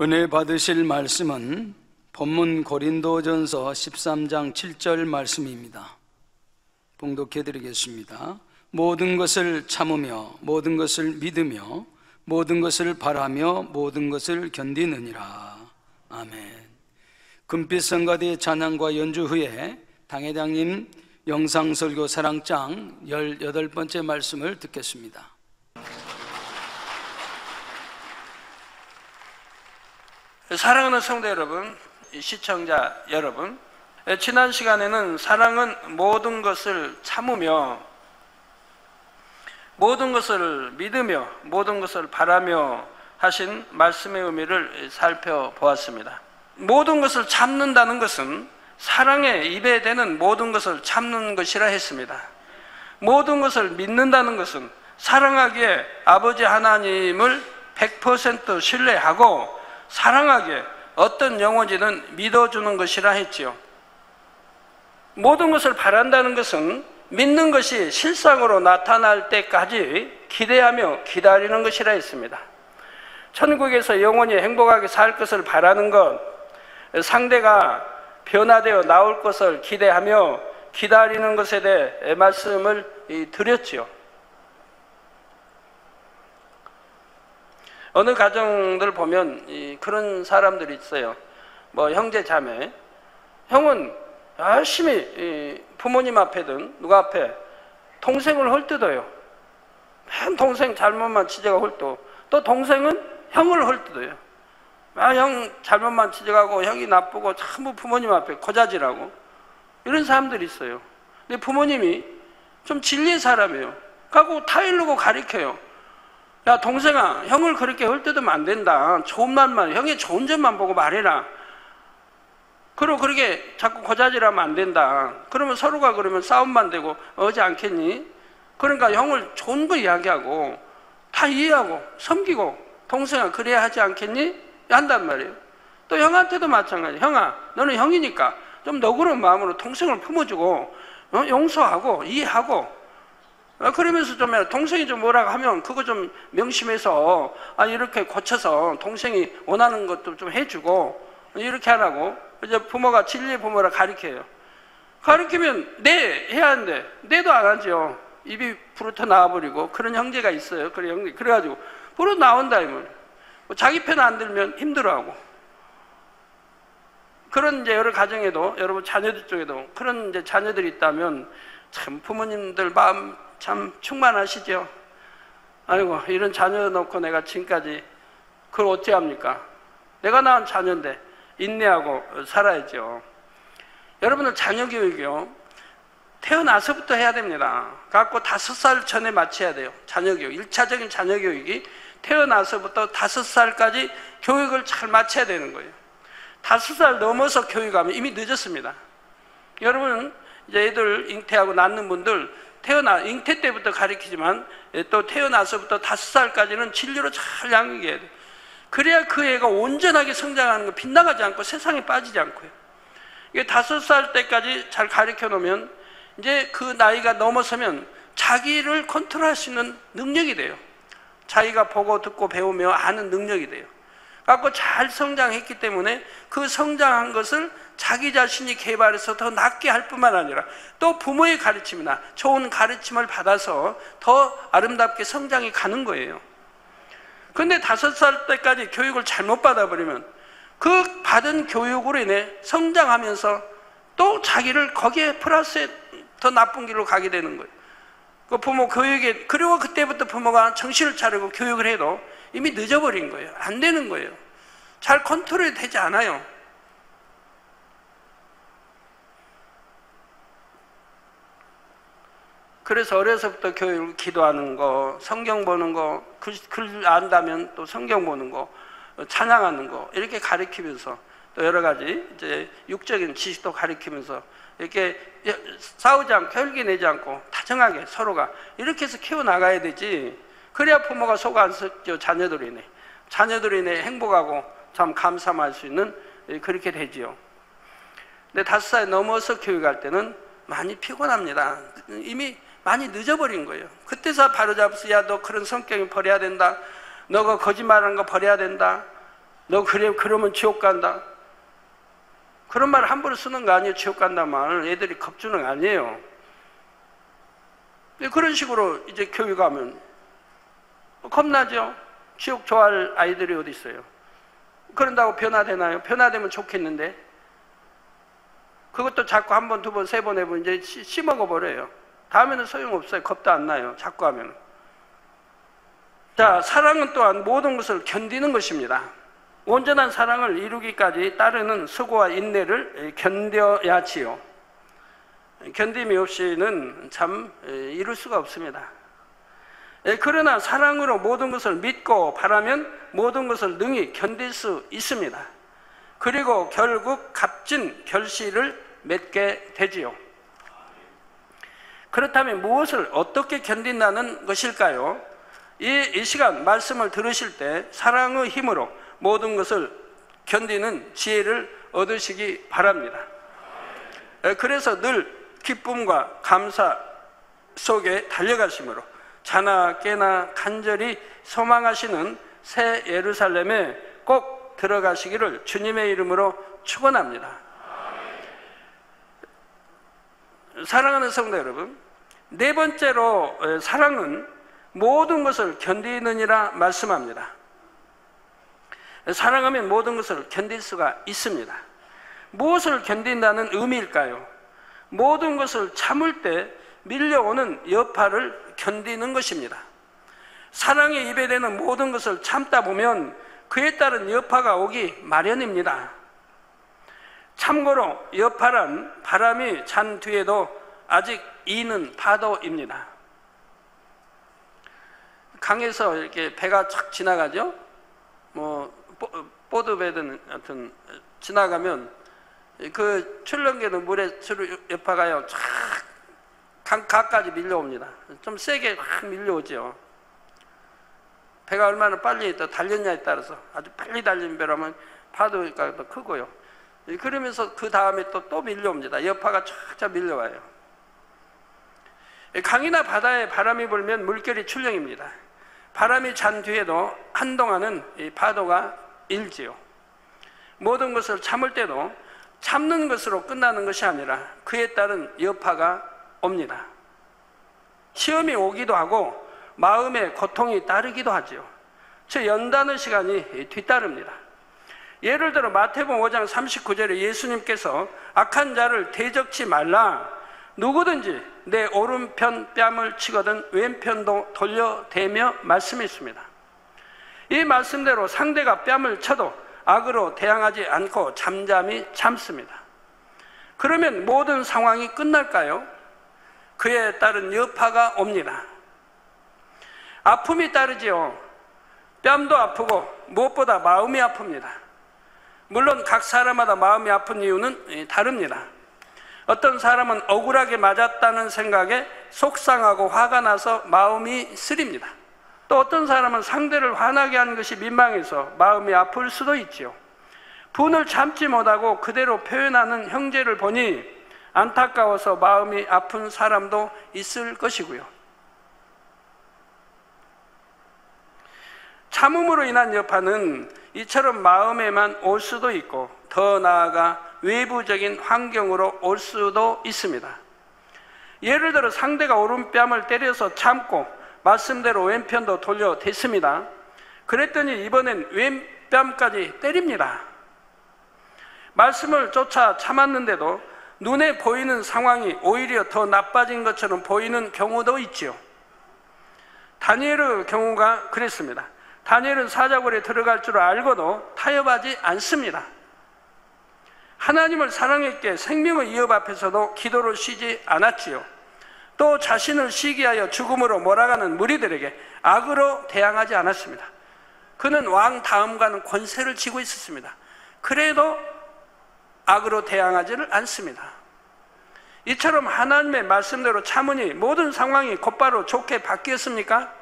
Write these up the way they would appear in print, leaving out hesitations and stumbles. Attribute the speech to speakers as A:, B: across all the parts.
A: 은혜 받으실 말씀은 본문 고린도전서 13장 7절 말씀입니다. 봉독해 드리겠습니다. 모든 것을 참으며 모든 것을 믿으며 모든 것을 바라며 모든 것을 견디느니라. 아멘. 금빛 성가대 찬양과 연주 후에 당회장님 영상설교 사랑장 18번째 말씀을 듣겠습니다.
B: 사랑하는 성도 여러분, 시청자 여러분, 지난 시간에는 사랑은 모든 것을 참으며 모든 것을 믿으며 모든 것을 바라며 하신 말씀의 의미를 살펴보았습니다. 모든 것을 참는다는 것은 사랑의 입에 대는 모든 것을 참는 것이라 했습니다. 모든 것을 믿는다는 것은 사랑하기에 아버지 하나님을 100% 신뢰하고 사랑하기에 어떤 영혼이든 믿어주는 것이라 했지요. 모든 것을 바란다는 것은 믿는 것이 실상으로 나타날 때까지 기대하며 기다리는 것이라 했습니다. 천국에서 영원히 행복하게 살 것을 바라는 것, 상대가 변화되어 나올 것을 기대하며 기다리는 것에 대해 말씀을 드렸지요. 어느 가정들 보면 그런 사람들이 있어요. 뭐 형제 자매, 형은 열심히 부모님 앞에든 누가 앞에 동생을 헐뜯어요. 맨 동생 잘못만 지적하고 헐뜯어. 또 동생은 형을 헐뜯어요. 형 잘못만 지적하고 형이 나쁘고 전부 부모님 앞에 고자질하고 이런 사람들이 있어요. 근데 부모님이 좀 진리의 사람이에요. 그래서 타일르고 가르쳐요. 야 동생아, 형을 그렇게 헐뜯으면 안 된다. 좋은 말만, 형의 좋은 점만 보고 말해라. 그리고 그렇게 자꾸 고자질하면 안 된다. 그러면 서로가 그러면 싸움만 되고 어지 않겠니? 그러니까 형을 좋은 거 이야기하고 다 이해하고 섬기고 동생아 그래야 하지 않겠니? 한단 말이에요. 또 형한테도 마찬가지. 형아, 너는 형이니까 좀 너그러운 마음으로 동생을 품어주고 용서하고 이해하고 그러면서 좀 동생이 좀 뭐라고 하면 그거 좀 명심해서 이렇게 고쳐서 동생이 원하는 것도 좀 해주고 이렇게 하라고 이제 부모가 진리의 부모라 가르쳐요. 가르치면 네 해야 하는데 네도 안 하죠. 입이 부르터 나와버리고 그런 형제가 있어요. 그래가지고 부르터 나온다 이 말. 자기 편 안 들면 힘들어하고 그런 이제 여러 가정에도 여러분 자녀들 쪽에도 그런 이제 자녀들이 있다면 참 부모님들 마음 참 충만하시죠. 아이고 이런 자녀 놓고 내가 지금까지 그걸 어떻게 합니까? 내가 낳은 자녀인데 인내하고 살아야죠. 여러분들 자녀 교육이요 태어나서부터 해야 됩니다. 갖고 5살 전에 마쳐야 돼요. 자녀 교육, 1차적인 자녀 교육이 태어나서부터 5살까지 교육을 잘 마쳐야 되는 거예요. 5살 넘어서 교육하면 이미 늦었습니다. 여러분 이제 애들 잉태하고 낳는 분들 잉태 때부터 가르치지만 또 태어나서부터 5살까지는 진리로 잘 양육해야 돼요. 그래야 그 애가 온전하게 성장하는 거 빗나가지 않고 세상에 빠지지 않고요. 이게 5살 때까지 잘 가르쳐 놓으면 이제 그 나이가 넘어서면 자기를 컨트롤할 수 있는 능력이 돼요. 자기가 보고 듣고 배우며 아는 능력이 돼요. 갖고 잘 성장했기 때문에 그 성장한 것을 자기 자신이 개발해서 더 낫게 할 뿐만 아니라 또 부모의 가르침이나 좋은 가르침을 받아서 더 아름답게 성장이 가는 거예요. 그런데 5살 때까지 교육을 잘못 받아버리면 그 받은 교육으로 인해 성장하면서 또 자기를 거기에 플러스에 더 나쁜 길로 가게 되는 거예요. 그 부모 교육에, 그리고 그때부터 부모가 정신을 차리고 교육을 해도 이미 늦어버린 거예요. 안 되는 거예요. 잘 컨트롤이 되지 않아요. 그래서 어려서부터 교육을 기도하는 거, 성경 보는 거, 글 안다면 또 성경 보는 거, 찬양하는 거 이렇게 가르치면서 또 여러 가지 이제 육적인 지식도 가르치면서 이렇게 싸우지 않고 혈기 내지 않고 다정하게 서로가 이렇게 해서 키워나가야 되지. 그래야 부모가 속 안 썩죠. 자녀들이 인해 행복하고 참 감사할 수 있는 그렇게 되지요. 근데 5살 넘어서 교육할 때는 많이 피곤합니다. 이미 많이 늦어버린 거예요. 그때서 바로잡아서 야 너 그런 성격이 버려야 된다. 너가 거짓말하는 거 버려야 된다. 너 그래 그러면 지옥 간다. 그런 말 함부로 쓰는 거 아니에요. 지옥 간다 말. 애들이 겁주는 거 아니에요. 그런 식으로 이제 교육하면 겁나죠. 지옥 좋아할 아이들이 어디 있어요. 그런다고 변화되나요? 변화되면 좋겠는데 그것도 자꾸 한 번, 두 번, 세 번 해보면 이제 씹어버려요. 다음에는 소용없어요. 겁도 안 나요. 자꾸 하면. 자, 사랑은 또한 모든 것을 견디는 것입니다. 온전한 사랑을 이루기까지 따르는 수고와 인내를 견뎌야지요. 견딤이 없이는 참 이룰 수가 없습니다. 그러나 사랑으로 모든 것을 믿고 바라면 모든 것을 능히 견딜 수 있습니다. 그리고 결국 값진 결실을 맺게 되지요. 그렇다면 무엇을 어떻게 견딘다는 것일까요? 이 시간 말씀을 들으실 때 사랑의 힘으로 모든 것을 견디는 지혜를 얻으시기 바랍니다. 그래서 늘 기쁨과 감사 속에 달려가심으로 자나 깨나 간절히 소망하시는 새 예루살렘에 꼭 들어가시기를 주님의 이름으로 축원합니다. 사랑하는 성도 여러분, 네 번째로 사랑은 모든 것을 견디느니라 말씀합니다. 사랑하면 모든 것을 견딜 수가 있습니다. 무엇을 견딘다는 의미일까요? 모든 것을 참을 때 밀려오는 여파를 견디는 것입니다. 사랑의 입에 대는 모든 것을 참다 보면 그에 따른 여파가 오기 마련입니다. 참고로 여파란 바람이 잔 뒤에도 아직 이는 파도입니다. 강에서 이렇게 배가 착 지나가죠? 보드배든 하여튼 지나가면 그 출렁개는 물의 여파가요, 쫙 강가까지 밀려옵니다. 좀 세게 확 밀려오죠. 배가 얼마나 빨리 달렸냐에 따라서 아주 빨리 달린 배라면 파도가 더 크고요. 그러면서 그 다음에 또 밀려옵니다. 여파가 쫙 밀려와요. 강이나 바다에 바람이 불면 물결이 출렁입니다. 바람이 잔 뒤에도 한동안은 이 파도가 일지요. 모든 것을 참을 때도 참는 것으로 끝나는 것이 아니라 그에 따른 여파가 옵니다. 시험이 오기도 하고 마음의 고통이 따르기도 하죠. 저 연단의 시간이 뒤따릅니다. 예를 들어 마태복음 5장 39절에 예수님께서 악한 자를 대적치 말라, 누구든지 내 오른편 뺨을 치거든 왼편도 돌려대며 말씀했습니다. 이 말씀대로 상대가 뺨을 쳐도 악으로 대항하지 않고 잠잠히 참습니다. 그러면 모든 상황이 끝날까요? 그에 따른 여파가 옵니다. 아픔이 따르지요. 뺨도 아프고 무엇보다 마음이 아픕니다. 물론 각 사람마다 마음이 아픈 이유는 다릅니다. 어떤 사람은 억울하게 맞았다는 생각에 속상하고 화가 나서 마음이 쓰립니다. 또 어떤 사람은 상대를 화나게 한 것이 민망해서 마음이 아플 수도 있지요. 분을 참지 못하고 그대로 표현하는 형제를 보니 안타까워서 마음이 아픈 사람도 있을 것이고요. 참음으로 인한 여파는 이처럼 마음에만 올 수도 있고 더 나아가 외부적인 환경으로 올 수도 있습니다. 예를 들어 상대가 오른뺨을 때려서 참고 말씀대로 왼편도 돌려댔습니다. 그랬더니 이번엔 왼뺨까지 때립니다. 말씀을 쫓아 참았는데도 눈에 보이는 상황이 오히려 더 나빠진 것처럼 보이는 경우도 있지요. 다니엘의 경우가 그랬습니다. 다니엘은 사자굴에 들어갈 줄 알고도 타협하지 않습니다. 하나님을 사랑했기에 생명의 위협 앞에서도 기도를 쉬지 않았지요. 또 자신을 시기하여 죽음으로 몰아가는 무리들에게 악으로 대항하지 않았습니다. 그는 왕 다음과는 권세를 쥐고 있었습니다. 그래도 악으로 대항하지를 않습니다. 이처럼 하나님의 말씀대로 참으니 모든 상황이 곧바로 좋게 바뀌었습니까?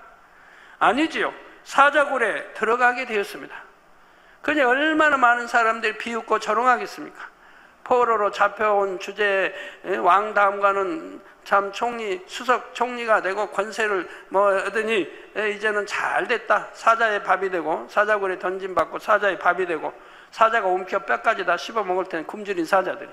B: 아니지요. 사자굴에 들어가게 되었습니다. 그니 얼마나 많은 사람들이 비웃고 조롱하겠습니까? 포로로 잡혀온 주제 왕 다음과는 참 수석 총리가 되고 권세를 얻으니 이제는 잘 됐다. 사자의 밥이 되고, 사자굴에 던짐받고 사자의 밥이 되고, 사자가 움켜 뼈까지 다 씹어 먹을 테니 굶주린 사자들이.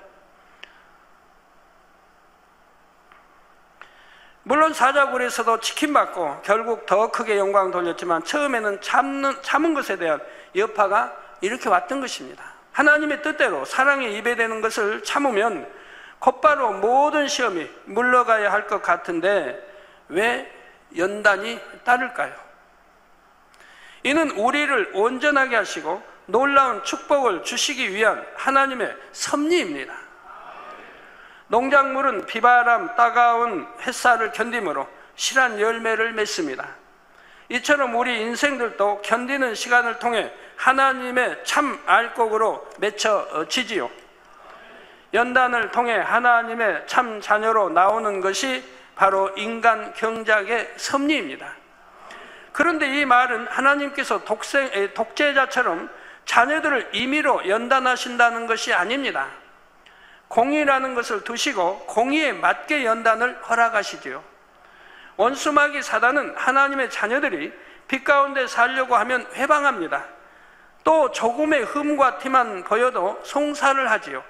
B: 물론 사자굴에서도 치킨받고 결국 더 크게 영광 돌렸지만 처음에는 참은 것에 대한 여파가 이렇게 왔던 것입니다. 하나님의 뜻대로 사랑에 입에 대는 것을 참으면 곧바로 모든 시험이 물러가야 할 것 같은데 왜 연단이 따를까요? 이는 우리를 온전하게 하시고 놀라운 축복을 주시기 위한 하나님의 섭리입니다. 농작물은 비바람, 따가운 햇살을 견디므로 실한 열매를 맺습니다. 이처럼 우리 인생들도 견디는 시간을 통해 하나님의 참 알곡으로 맺혀지지요. 연단을 통해 하나님의 참 자녀로 나오는 것이 바로 인간 경작의 섭리입니다. 그런데 이 말은 하나님께서 독재자처럼 자녀들을 임의로 연단하신다는 것이 아닙니다. 공의라는 것을 두시고 공의에 맞게 연단을 허락하시지요. 원수마귀 사단은 하나님의 자녀들이 빛 가운데 살려고 하면 회방합니다. 또 조금의 흠과 티만 보여도 송사를 하지요.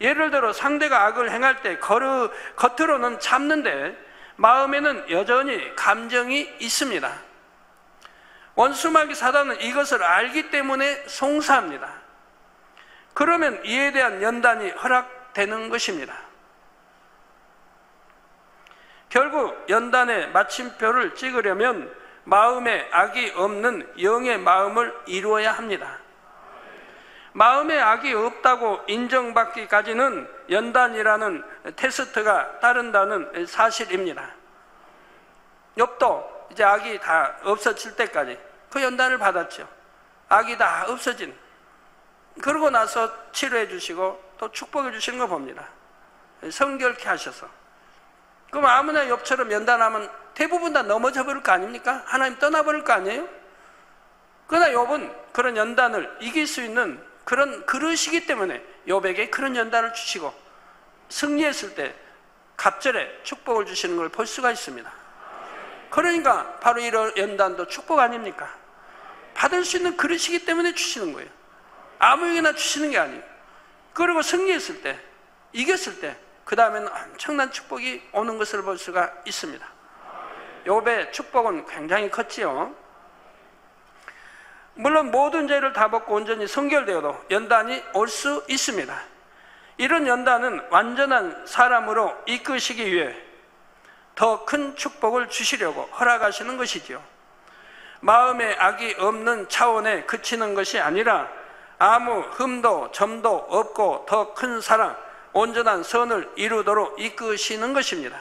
B: 예를 들어 상대가 악을 행할 때 겉으로는 참는데 마음에는 여전히 감정이 있습니다. 원수마귀 사단은 이것을 알기 때문에 송사합니다. 그러면 이에 대한 연단이 허락되는 것입니다. 결국 연단의 마침표를 찍으려면 마음에 악이 없는 영의 마음을 이루어야 합니다. 마음에 악이 없다고 인정받기까지는 연단이라는 테스트가 따른다는 사실입니다. 욥도 이제 악이 다 없어질 때까지 그 연단을 받았죠. 악이 다 없어진, 그러고 나서 치료해 주시고 또 축복해 주시는 거 봅니다. 성결케 하셔서. 그럼 아무나 욥처럼 연단하면 대부분 다 넘어져 버릴 거 아닙니까? 하나님 떠나버릴 거 아니에요? 그러나 욥은 그런 연단을 이길 수 있는 그런 그릇이기 때문에 욥에게 그런 연단을 주시고 승리했을 때 갑절에 축복을 주시는 걸 볼 수가 있습니다. 그러니까 바로 이런 연단도 축복 아닙니까? 받을 수 있는 그릇이기 때문에 주시는 거예요. 아무에게나 주시는 게 아니에요. 그리고 승리했을 때, 이겼을 때 그 다음에는 엄청난 축복이 오는 것을 볼 수가 있습니다. 욥의 축복은 굉장히 컸지요. 물론 모든 죄를 다 벗고 온전히 성결되어도 연단이 올 수 있습니다. 이런 연단은 완전한 사람으로 이끄시기 위해 더 큰 축복을 주시려고 허락하시는 것이지요. 마음에 악이 없는 차원에 그치는 것이 아니라 아무 흠도 점도 없고 더 큰 사랑, 온전한 선을 이루도록 이끄시는 것입니다.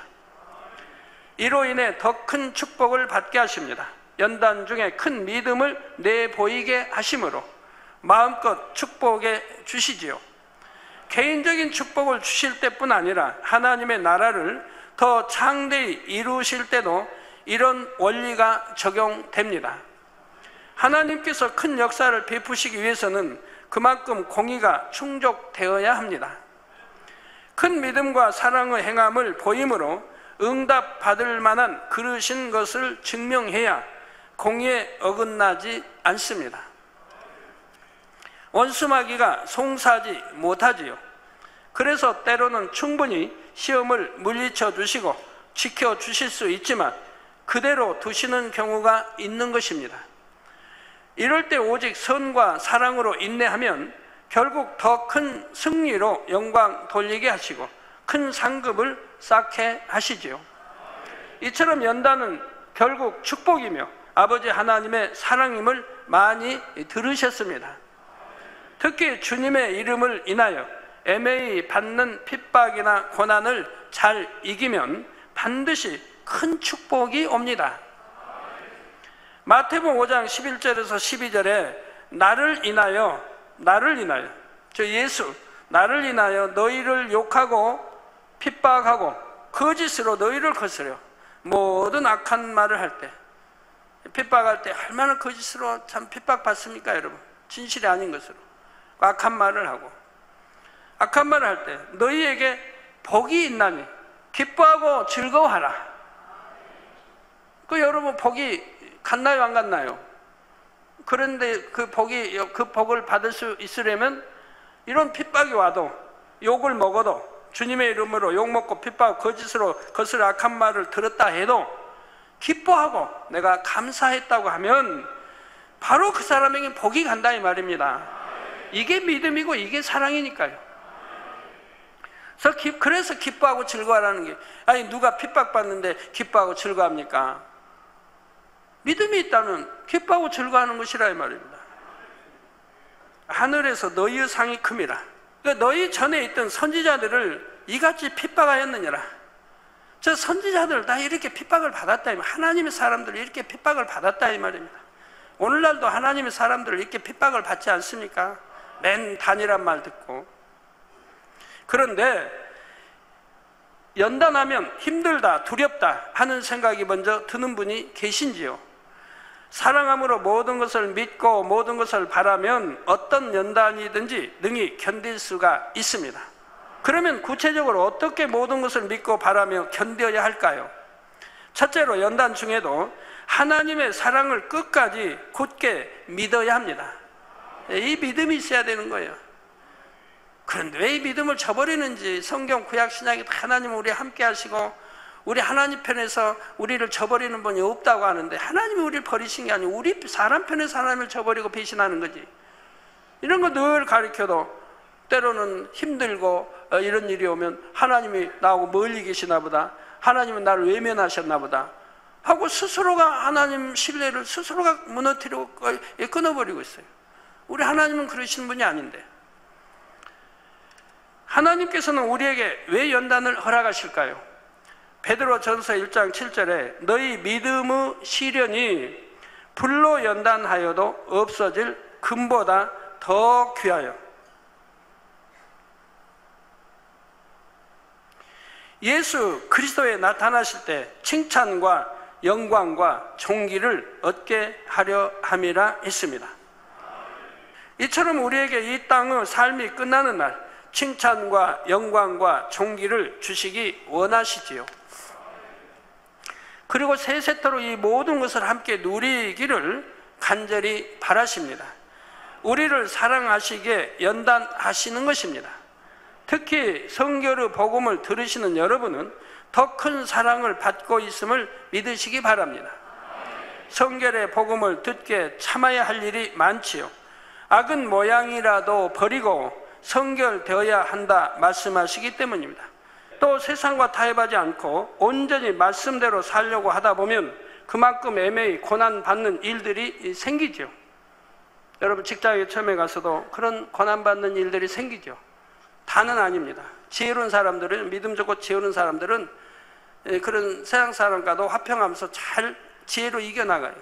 B: 이로 인해 더 큰 축복을 받게 하십니다. 연단 중에 큰 믿음을 내보이게 하심으로 마음껏 축복해 주시지요. 개인적인 축복을 주실 때뿐 아니라 하나님의 나라를 더 창대히 이루실 때도 이런 원리가 적용됩니다. 하나님께서 큰 역사를 베푸시기 위해서는 그만큼 공의가 충족되어야 합니다. 큰 믿음과 사랑의 행함을 보임으로 응답받을 만한 그릇인 것을 증명해야 공의에 어긋나지 않습니다. 원수마귀가 송사하지 못하지요. 그래서 때로는 충분히 시험을 물리쳐 주시고 지켜 주실 수 있지만 그대로 두시는 경우가 있는 것입니다. 이럴 때 오직 선과 사랑으로 인내하면 결국 더 큰 승리로 영광 돌리게 하시고 큰 상급을 쌓게 하시지요. 이처럼 연단은 결국 축복이며 아버지 하나님의 사랑임을 많이 들으셨습니다. 특히 주님의 이름을 인하여 애매히 받는 핍박이나 고난을 잘 이기면 반드시 큰 축복이 옵니다. 마태복음 5장 11절에서 12절에 나를 인하여 저 예수, 나를 인하여 너희를 욕하고 핍박하고 거짓으로 너희를 거스려 모든 악한 말을 할 때, 핍박할 때 얼마나 거짓으로 참 핍박받습니까 여러분? 진실이 아닌 것으로 악한 말을 하고, 악한 말을 할 때 너희에게 복이 있나니 기뻐하고 즐거워하라. 그 여러분 복이 갔나요 안 갔나요? 그런데 그 복을 받을 수 있으려면 이런 핍박이 와도 욕을 먹어도 주님의 이름으로 욕먹고 핍박 거짓으로 거슬 악한 말을 들었다 해도 기뻐하고 내가 감사했다고 하면 바로 그 사람에게 복이 간다 이 말입니다. 이게 믿음이고 이게 사랑이니까요. 그래서 기뻐하고 즐거워하라는 게, 아니 누가 핍박받는데 기뻐하고 즐거워합니까? 믿음이 있다면 기뻐하고 즐거워하는 것이라 이 말입니다. 하늘에서 너희의 상이 큼이라. 그러니까 너희 전에 있던 선지자들을 이같이 핍박하였느니라. 저 선지자들 다 이렇게 핍박을 받았다 이 말. 하나님의 사람들이 이렇게 핍박을 받았다 이 말입니다. 오늘날도 하나님의 사람들을 이렇게 핍박을 받지 않습니까? 맨 단이란 말 듣고. 그런데 연단하면 힘들다, 두렵다 하는 생각이 먼저 드는 분이 계신지요? 사랑함으로 모든 것을 믿고 모든 것을 바라면 어떤 연단이든지 능히 견딜 수가 있습니다. 그러면 구체적으로 어떻게 모든 것을 믿고 바라며 견뎌야 할까요? 첫째로 연단 중에도 하나님의 사랑을 끝까지 굳게 믿어야 합니다. 이 믿음이 있어야 되는 거예요. 그런데 왜 이 믿음을 저버리는지, 성경 구약 신약에 하나님은 우리 함께 하시고 우리 하나님 편에서 우리를 저버리는 분이 없다고 하는데, 하나님이 우리를 버리신 게 아니고 우리 사람 편에서 하나님을 저버리고 배신하는 거지. 이런 거 늘 가르쳐도 때로는 힘들고 이런 일이 오면 하나님이 나하고 멀리 계시나 보다, 하나님은 나를 외면하셨나 보다 하고 스스로가 하나님 신뢰를 스스로가 무너뜨리고 끊어버리고 있어요. 우리 하나님은 그러시는 분이 아닌데, 하나님께서는 우리에게 왜 연단을 허락하실까요? 베드로전서 1장 7절에 너희 믿음의 시련이 불로 연단하여도 없어질 금보다 더 귀하여. 예수 그리스도에 나타나실 때 칭찬과 영광과 존귀를 얻게 하려 함이라 했습니다. 이처럼 우리에게 이 땅의 삶이 끝나는 날 칭찬과 영광과 존귀를 주시기 원하시지요. 그리고 세세토록 이 모든 것을 함께 누리기를 간절히 바라십니다. 우리를 사랑하시기에 연단하시는 것입니다. 특히 성결의 복음을 들으시는 여러분은 더 큰 사랑을 받고 있음을 믿으시기 바랍니다. 성결의 복음을 듣게 참아야 할 일이 많지요. 악은 모양이라도 버리고 성결되어야 한다 말씀하시기 때문입니다. 또 세상과 타협하지 않고 온전히 말씀대로 살려고 하다 보면 그만큼 애매히 고난받는 일들이 생기죠. 여러분 직장에 처음에 가서도 그런 고난받는 일들이 생기죠. 다는 아닙니다. 지혜로운 사람들은, 믿음 좋고 지혜로운 사람들은 그런 세상 사람과도 화평하면서 잘 지혜로 이겨나가요.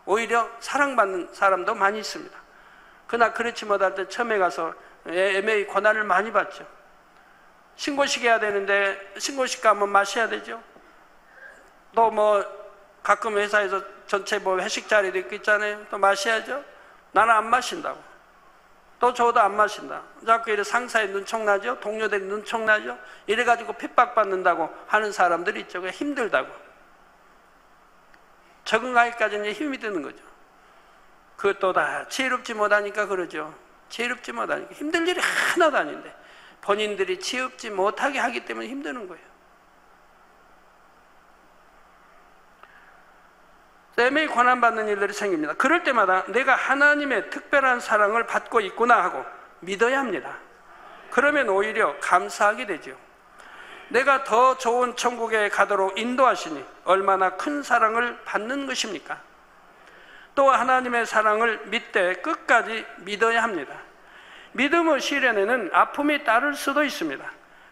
B: 오히려 사랑받는 사람도 많이 있습니다. 그러나 그렇지 못할 때 처음에 가서 애매히 고난을 많이 받죠. 신고식 해야 되는데 신고식 가면 마셔야 되죠. 또 뭐 가끔 회사에서 전체 뭐 회식 자리도 있잖아요. 또 마셔야죠. 나는 안 마신다고. 또 저도 안 마신다. 자꾸 이래 상사에 눈총나죠. 동료들이 눈총나죠. 이래가지고 핍박받는다고 하는 사람들이 있죠. 그냥 힘들다고. 적응하기까지는 힘이 드는 거죠. 그것도 다 지혜롭지 못하니까 그러죠. 지혜롭지 못하니까. 힘들 일이 하나도 아닌데 본인들이 지혜롭지 못하게 하기 때문에 힘드는 거예요. 애매히 고난받는 일들이 생깁니다. 그럴 때마다 내가 하나님의 특별한 사랑을 받고 있구나 하고 믿어야 합니다. 그러면 오히려 감사하게 되죠. 내가 더 좋은 천국에 가도록 인도하시니 얼마나 큰 사랑을 받는 것입니까? 또 하나님의 사랑을 믿되 끝까지 믿어야 합니다. 믿음의 시련에는 아픔이 따를 수도 있습니다.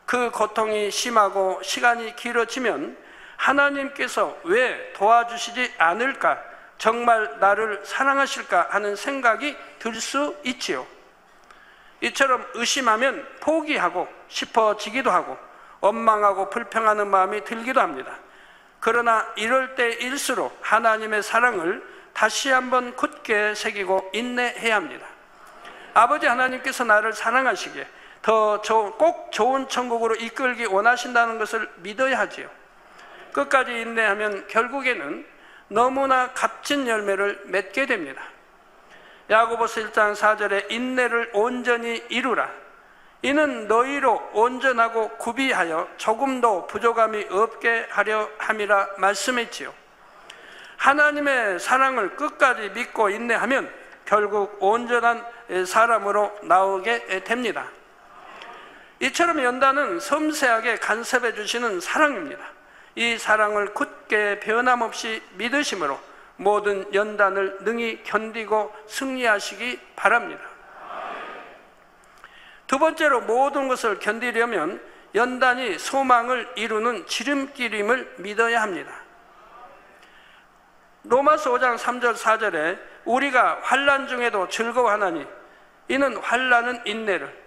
B: 그 고통이 심하고 시간이 길어지면 하나님께서 왜 도와주시지 않을까, 정말 나를 사랑하실까 하는 생각이 들 수 있지요. 이처럼 의심하면 포기하고 싶어지기도 하고 원망하고 불평하는 마음이 들기도 합니다. 그러나 이럴 때일수록 하나님의 사랑을 다시 한번 굳게 새기고 인내해야 합니다. 아버지 하나님께서 나를 사랑하시기에 꼭 좋은 천국으로 이끌기 원하신다는 것을 믿어야 하지요. 끝까지 인내하면 결국에는 너무나 값진 열매를 맺게 됩니다. 야고보서 1장 4절에 인내를 온전히 이루라. 이는 너희로 온전하고 구비하여 조금도 부족함이 없게 하려 함이라 말씀했지요. 하나님의 사랑을 끝까지 믿고 인내하면 결국 온전한 사람으로 나오게 됩니다. 이처럼 연단은 섬세하게 간섭해 주시는 사랑입니다. 이 사랑을 굳게 변함없이 믿으심으로 모든 연단을 능히 견디고 승리하시기 바랍니다. 두 번째로 모든 것을 견디려면 연단이 소망을 이루는 지름길임을 믿어야 합니다. 로마서 5장 3절 4절에 우리가 환난 중에도 즐거워하나니 이는 환난은 인내를.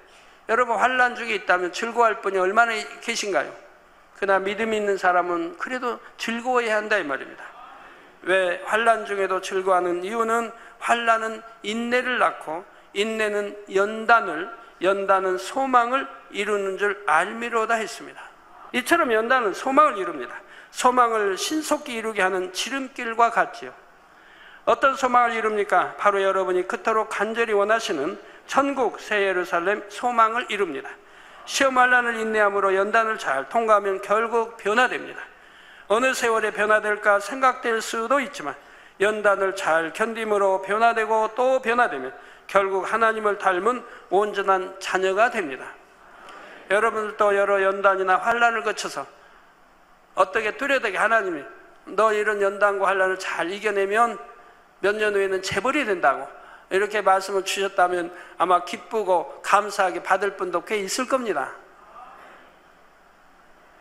B: 여러분, 환난 중에 있다면 즐거워할 분이 얼마나 계신가요? 그러나 믿음 있는 사람은 그래도 즐거워해야 한다 이 말입니다. 왜 환난 중에도 즐거워하는 이유는 환난은 인내를 낳고 인내는 연단은 소망을 이루는 줄 알미로다 했습니다. 이처럼 연단은 소망을 이룹니다. 소망을 신속히 이루게 하는 지름길과 같지요. 어떤 소망을 이룹니까? 바로 여러분이 그토록 간절히 원하시는 천국 새 예루살렘 소망을 이룹니다. 시험 환난을 인내함으로 연단을 잘 통과하면 결국 변화됩니다. 어느 세월에 변화될까 생각될 수도 있지만 연단을 잘 견딤으로 변화되고 또 변화되면 결국 하나님을 닮은 온전한 자녀가 됩니다. 여러분들도 여러 연단이나 환난을 거쳐서 어떻게 뚜렷하게 하나님이 너 이런 연단과 환난을 잘 이겨내면 몇 년 후에는 재벌이 된다고 이렇게 말씀을 주셨다면 아마 기쁘고 감사하게 받을 분도 꽤 있을 겁니다.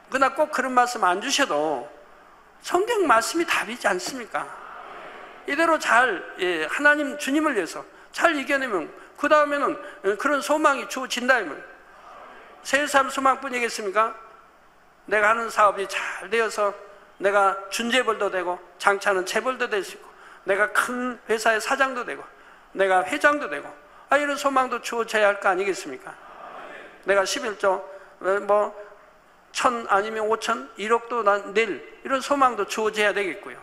B: 그러나 꼭 그런 말씀 안 주셔도 성경 말씀이 답이지 않습니까? 이대로 잘 하나님 주님을 위해서 잘 이겨내면 그 다음에는 그런 소망이 주어진다. 세상 소망뿐이겠습니까? 내가 하는 사업이 잘 되어서 내가 준재벌도 되고 장차는 재벌도 될 수 있고 내가 큰 회사의 사장도 되고 내가 회장도 되고 이런 소망도 주어져야 할 거 아니겠습니까? 내가 11조 1,000 아니면 5,000 1억도 난 낼 이런 소망도 주어져야 되겠고요.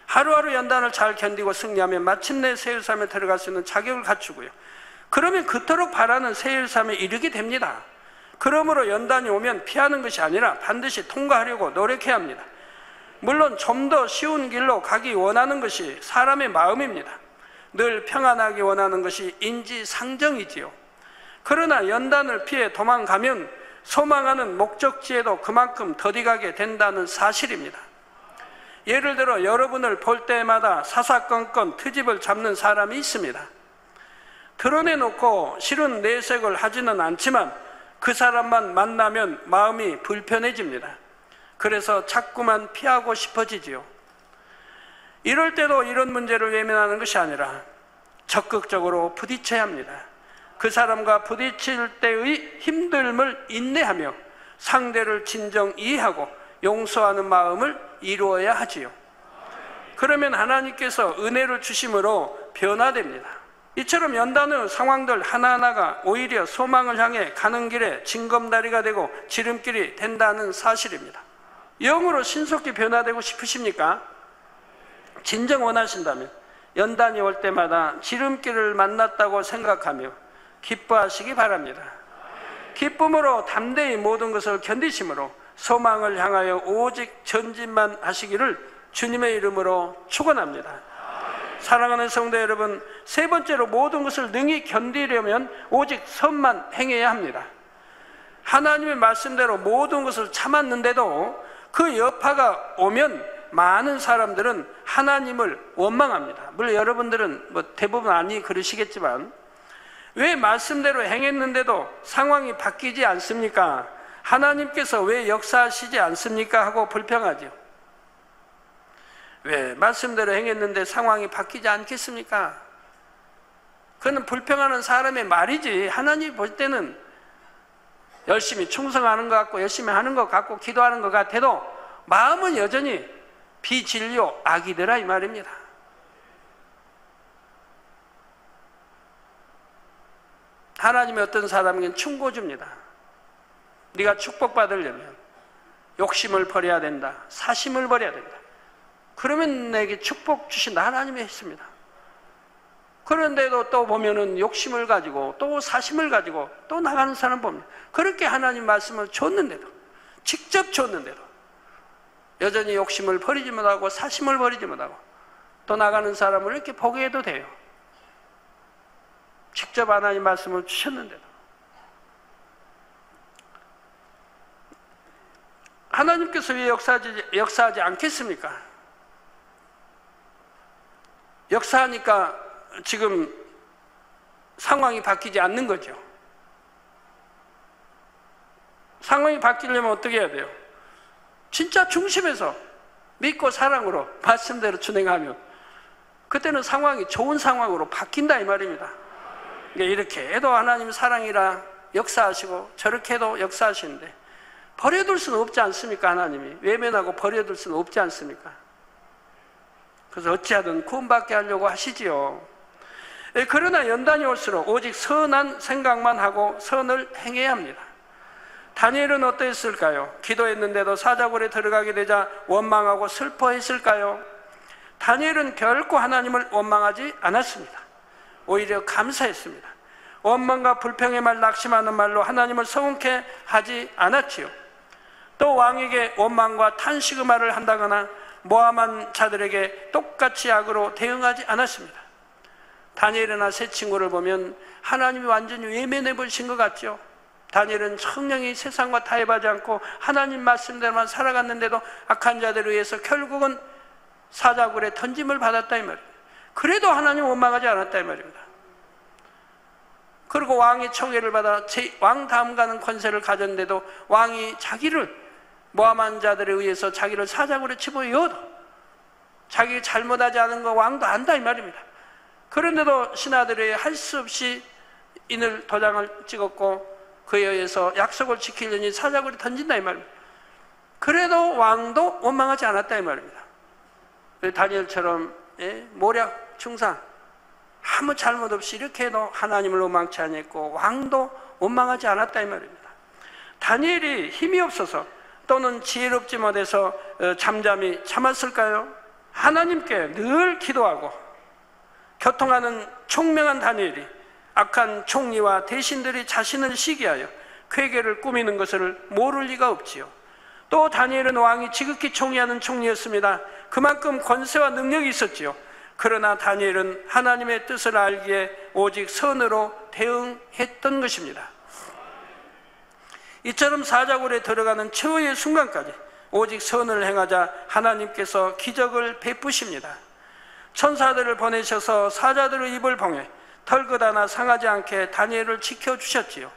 B: 하루하루 연단을 잘 견디고 승리하면 마침내 새 예루살렘에 들어갈 수 있는 자격을 갖추고요. 그러면 그토록 바라는 새 예루살렘에 이르게 됩니다. 그러므로 연단이 오면 피하는 것이 아니라 반드시 통과하려고 노력해야 합니다. 물론 좀 더 쉬운 길로 가기 원하는 것이 사람의 마음입니다. 늘 평안하기 원하는 것이 인지상정이지요. 그러나 연단을 피해 도망가면 소망하는 목적지에도 그만큼 더디가게 된다는 사실입니다. 예를 들어 여러분을 볼 때마다 사사건건 트집을 잡는 사람이 있습니다. 드러내놓고 실은 내색을 하지는 않지만 그 사람만 만나면 마음이 불편해집니다. 그래서 자꾸만 피하고 싶어지지요. 이럴 때도 이런 문제를 외면하는 것이 아니라 적극적으로 부딪혀야 합니다. 그 사람과 부딪힐 때의 힘듦을 인내하며 상대를 진정 이해하고 용서하는 마음을 이루어야 하지요. 그러면 하나님께서 은혜를 주심으로 변화됩니다. 이처럼 연단의 상황들 하나하나가 오히려 소망을 향해 가는 길에 징검다리가 되고 지름길이 된다는 사실입니다. 영으로 신속히 변화되고 싶으십니까? 진정 원하신다면 연단이 올 때마다 지름길을 만났다고 생각하며 기뻐하시기 바랍니다. 기쁨으로 담대히 모든 것을 견디심으로 소망을 향하여 오직 전진만 하시기를 주님의 이름으로 축원합니다. 사랑하는 성도 여러분, 세 번째로 모든 것을 능히 견디려면 오직 선만 행해야 합니다. 하나님의 말씀대로 모든 것을 참았는데도 그 여파가 오면 많은 사람들은 하나님을 원망합니다. 물론 여러분들은 대부분 아니 그러시겠지만 왜 말씀대로 행했는데도 상황이 바뀌지 않습니까? 하나님께서 왜 역사하시지 않습니까? 하고 불평하죠. 왜 말씀대로 행했는데 상황이 바뀌지 않겠습니까? 그는 불평하는 사람의 말이지 하나님이 볼 때는 열심히 충성하는 것 같고 열심히 하는 것 같고 기도하는 것 같아도 마음은 여전히 비진료 악이더라 이 말입니다. 하나님이 어떤 사람에게는 충고 줍니다. 네가 축복받으려면 욕심을 버려야 된다. 사심을 버려야 된다. 그러면 내게 축복 주신다. 하나님이 했습니다. 그런데도 또 보면은 욕심을 가지고 또 사심을 가지고 또 나가는 사람 봅니다. 그렇게 하나님 말씀을 줬는데도, 직접 줬는데도 여전히 욕심을 버리지 못하고 사심을 버리지 못하고 또 나가는 사람을 이렇게 보게 해도 돼요. 직접 하나님 말씀을 주셨는데도. 하나님께서 왜 역사하지 않겠습니까? 역사하니까 지금 상황이 바뀌지 않는 거죠. 상황이 바뀌려면 어떻게 해야 돼요? 진짜 중심에서 믿고 사랑으로 말씀대로 진행하면 그때는 상황이 좋은 상황으로 바뀐다 이 말입니다. 이렇게 해도 하나님 사랑이라 역사하시고 저렇게 해도 역사하시는데 버려둘 수는 없지 않습니까? 하나님이 외면하고 버려둘 수는 없지 않습니까? 그래서 어찌하든 구원받게 하려고 하시지요. 그러나 연단이 올수록 오직 선한 생각만 하고 선을 행해야 합니다. 다니엘은 어떠했을까요? 기도했는데도 사자굴에 들어가게 되자 원망하고 슬퍼했을까요? 다니엘은 결코 하나님을 원망하지 않았습니다. 오히려 감사했습니다. 원망과 불평의 말, 낙심하는 말로 하나님을 서운케 하지 않았지요. 또 왕에게 원망과 탄식의 말을 한다거나 모함한 자들에게 똑같이 악으로 대응하지 않았습니다. 다니엘이나 세 친구를 보면 하나님이 완전히 외면해 버리신 것 같죠. 다니엘은 청량히 세상과 타협하지 않고 하나님 말씀대로만 살아갔는데도 악한 자들에 의해서 결국은 사자굴에 던짐을 받았다 이 말입니다. 그래도 하나님 원망하지 않았다 이 말입니다. 그리고 왕의 청해를 받아 왕 다음 가는 권세를 가졌는데도 왕이 자기를 모함한 자들에 의해서 자기를 사자굴에 집어넣어도 자기 잘못하지 않은 거 왕도 안다 이 말입니다. 그런데도 신하들이 할 수 없이 인을 도장을 찍었고 그에 의해서 약속을 지키려니 사자굴에 던진다 이 말입니다. 그래도 왕도 원망하지 않았다 이 말입니다. 다니엘처럼 모략, 충상 아무 잘못 없이 이렇게 해도 하나님을 원망치 않았고 왕도 원망하지 않았다 이 말입니다. 다니엘이 힘이 없어서 또는 지혜롭지 못해서 잠잠히 참았을까요? 하나님께 늘 기도하고 교통하는 총명한 다니엘이 악한 총리와 대신들이 자신을 시기하여 괴계를 꾸미는 것을 모를 리가 없지요. 또 다니엘은 왕이 지극히 총애하는 총리였습니다. 그만큼 권세와 능력이 있었지요. 그러나 다니엘은 하나님의 뜻을 알기에 오직 선으로 대응했던 것입니다. 이처럼 사자굴에 들어가는 최후의 순간까지 오직 선을 행하자 하나님께서 기적을 베푸십니다. 천사들을 보내셔서 사자들의 입을 봉해 털끝 하나 상하지 않게 다니엘을 지켜주셨지요.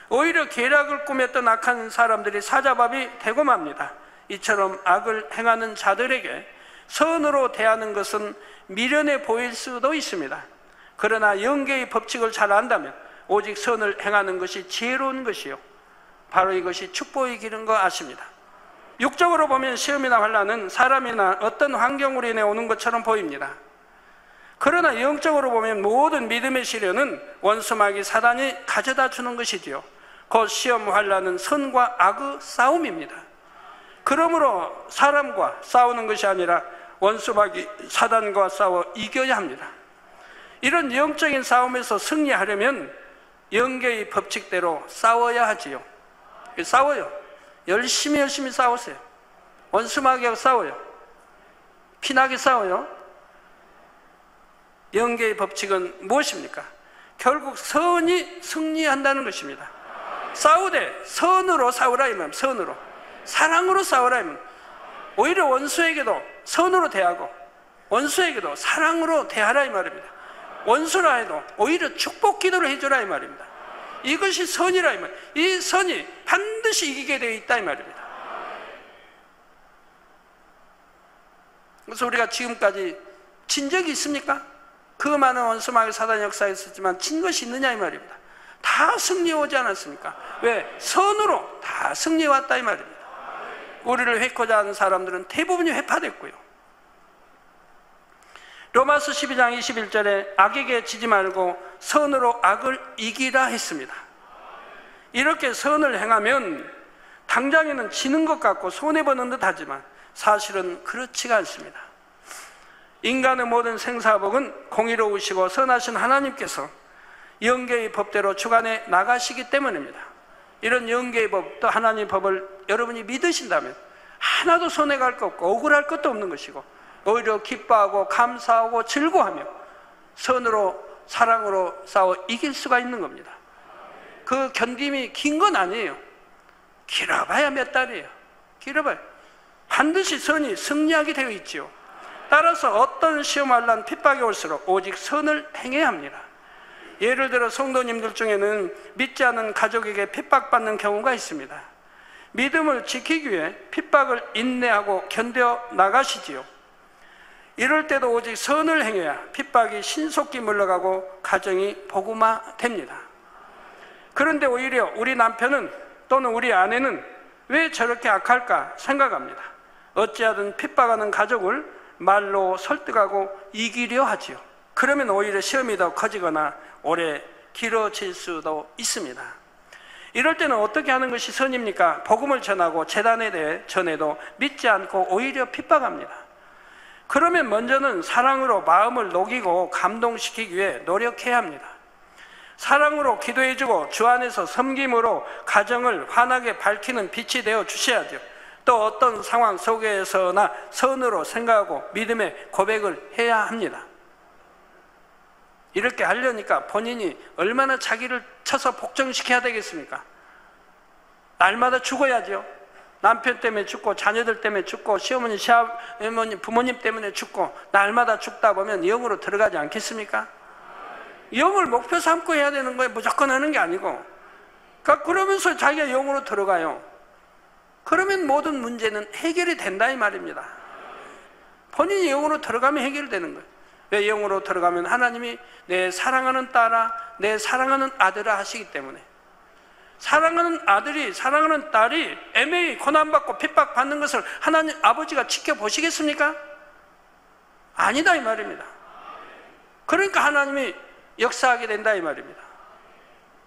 B: 오히려 계략을 꾸몄던 악한 사람들이 사자밥이 되고 맙니다. 이처럼 악을 행하는 자들에게 선으로 대하는 것은 미련해 보일 수도 있습니다. 그러나 영계의 법칙을 잘 안다면 오직 선을 행하는 것이 지혜로운 것이요 바로 이것이 축복의 길인 거 아십니다. 육적으로 보면 시험이나 환난은 사람이나 어떤 환경으로 인해 오는 것처럼 보입니다. 그러나 영적으로 보면 모든 믿음의 시련은 원수마귀 사단이 가져다 주는 것이지요. 곧 시험 환난은 선과 악의 싸움입니다. 그러므로 사람과 싸우는 것이 아니라 원수마귀 사단과 싸워 이겨야 합니다. 이런 영적인 싸움에서 승리하려면 영계의 법칙대로 싸워야 하지요. 싸워요. 열심히 싸우세요. 원수마귀하고 싸워요. 피나게 싸워요. 영계의 법칙은 무엇입니까? 결국 선이 승리한다는 것입니다. 싸우되 선으로 싸우라 이 말입니다. 선으로. 사랑으로 싸우라 이 말입니다. 오히려 원수에게도 선으로 대하고 원수에게도 사랑으로 대하라 이 말입니다. 원수라 해도 오히려 축복 기도를 해주라 이 말입니다. 이것이 선이라 이 말입니다. 이 선이 반드시 이기게 되어 있다 이 말입니다. 그래서 우리가 지금까지 진 적이 있습니까? 그 많은 원수마귀 사단 역사에 있었지만 진 것이 있느냐 이 말입니다. 다 승리해 오지 않았습니까? 왜? 선으로 다 승리해 왔다 이 말입니다. 우리를 회코자 하는 사람들은 대부분이 회파됐고요. 로마서 12장 21절에 악에게 지지 말고 선으로 악을 이기라 했습니다. 이렇게 선을 행하면 당장에는 지는 것 같고 손해보는 듯 하지만 사실은 그렇지가 않습니다. 인간의 모든 생사복은 공의로우시고 선하신 하나님께서 영계의 법대로 주관해 나가시기 때문입니다. 이런 영계의 법, 또 하나님의 법을 여러분이 믿으신다면 하나도 손해갈 것 없고 억울할 것도 없는 것이고 오히려 기뻐하고 감사하고 즐거워하며 선으로 사랑으로 싸워 이길 수가 있는 겁니다. 그 견딤이 긴 건 아니에요. 길어봐야 몇 달이에요. 길어봐야. 반드시 선이 승리하게 되어 있지요. 따라서 어떤 시험을 난 핍박이 올수록 오직 선을 행해야 합니다. 예를 들어 성도님들 중에는 믿지 않는 가족에게 핍박받는 경우가 있습니다. 믿음을 지키기 위해 핍박을 인내하고 견뎌 나가시지요. 이럴 때도 오직 선을 행해야 핍박이 신속히 물러가고 가정이 복음화됩니다. 그런데 오히려 우리 남편은 또는 우리 아내는 왜 저렇게 악할까 생각합니다. 어찌하든 핍박하는 가족을 말로 설득하고 이기려 하지요. 그러면 오히려 시험이 더 커지거나 오래 길어질 수도 있습니다. 이럴 때는 어떻게 하는 것이 선입니까? 복음을 전하고 제단에 대해 전해도 믿지 않고 오히려 핍박합니다. 그러면 먼저는 사랑으로 마음을 녹이고 감동시키기 위해 노력해야 합니다. 사랑으로 기도해주고 주 안에서 섬김으로 가정을 환하게 밝히는 빛이 되어 주셔야죠. 또 어떤 상황 속에서나 선으로 생각하고 믿음의 고백을 해야 합니다. 이렇게 하려니까 본인이 얼마나 자기를 쳐서 복종시켜야 되겠습니까? 날마다 죽어야죠. 남편 때문에 죽고 자녀들 때문에 죽고 시어머니, 시아버님, 부모님 때문에 죽고 날마다 죽다 보면 영으로 들어가지 않겠습니까? 영을 목표 삼고 해야 되는 거예요. 무조건 하는 게 아니고. 그러니까 그러면서 자기가 영으로 들어가요. 그러면 모든 문제는 해결이 된다 이 말입니다. 본인이 영으로 들어가면 해결되는 거예요. 왜 영으로 들어가면 하나님이 내 사랑하는 딸아, 내 사랑하는 아들아 하시기 때문에. 사랑하는 아들이, 사랑하는 딸이 애매히 고난받고 핍박받는 것을 하나님 아버지가 지켜보시겠습니까? 아니다 이 말입니다. 그러니까 하나님이 역사하게 된다 이 말입니다.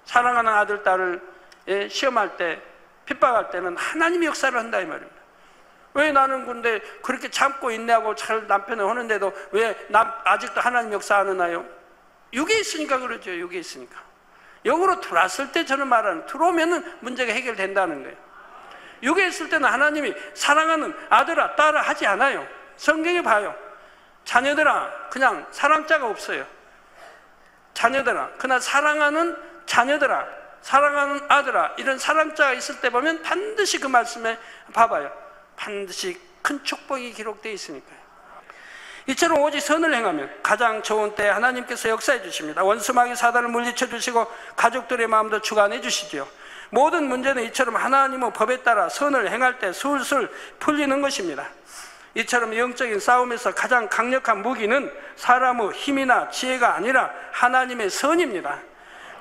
B: 사랑하는 아들, 딸을 시험할 때, 핍박할 때는 하나님이 역사를 한다 이 말입니다. 왜 나는 근데 그렇게 참고 인내하고 잘 남편을 하는데도 왜 아직도 하나님 역사하느냐요? 육에 있으니까 그러죠. 육에 있으니까. 영으로 들어왔을 때 저는 말하는, 들어오면은 문제가 해결된다는 거예요. 육에 있을 때는 하나님이 사랑하는 아들아, 딸아 하지 않아요. 성경에 봐요. 자녀들아, 그냥 사랑자가 없어요. 자녀들아, 그러나 사랑하는 자녀들아, 사랑하는 아들아, 이런 사랑자가 있을 때 보면 반드시 그 말씀에 봐봐요. 반드시 큰 축복이 기록되어 있으니까요. 이처럼 오직 선을 행하면 가장 좋은 때에 하나님께서 역사해 주십니다. 원수마귀 사단을 물리쳐 주시고 가족들의 마음도 주관해 주시지요. 모든 문제는 이처럼 하나님의 법에 따라 선을 행할 때 술술 풀리는 것입니다. 이처럼 영적인 싸움에서 가장 강력한 무기는 사람의 힘이나 지혜가 아니라 하나님의 선입니다.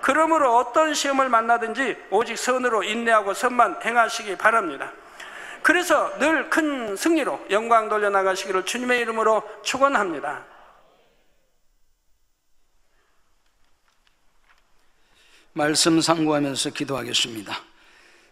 B: 그러므로 어떤 시험을 만나든지 오직 선으로 인내하고 선만 행하시기 바랍니다. 그래서 늘 큰 승리로 영광 돌려나가시기를 주님의 이름으로 축원합니다.
A: 말씀 상고하면서 기도하겠습니다.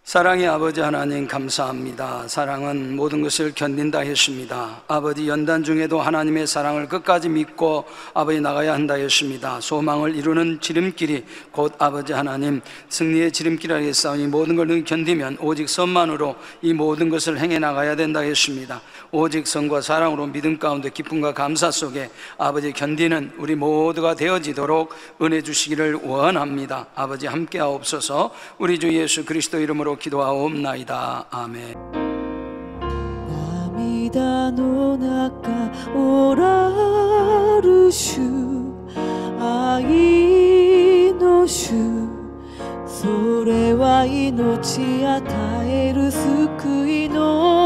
A: 사랑의 아버지 하나님 감사합니다. 사랑은 모든 것을 견딘다 했습니다. 아버지 연단 중에도 하나님의 사랑을 끝까지 믿고 아버지 나가야 한다 했습니다. 소망을 이루는 지름길이 곧 아버지 하나님 승리의 지름길 아래 싸우니 모든 걸 견디면 오직 선만으로 이 모든 것을 행해 나가야 된다 했습니다. 오직 선과 사랑으로 믿음 가운데 기쁨과 감사 속에 아버지 견디는 우리 모두가 되어지도록 은혜 주시기를 원합니다. 아버지 함께하옵소서. 우리 주 예수 그리스도 이름으로 기도하옵나이다. 아멘.
C: 涙の中おらる主愛の主それは命与える救いの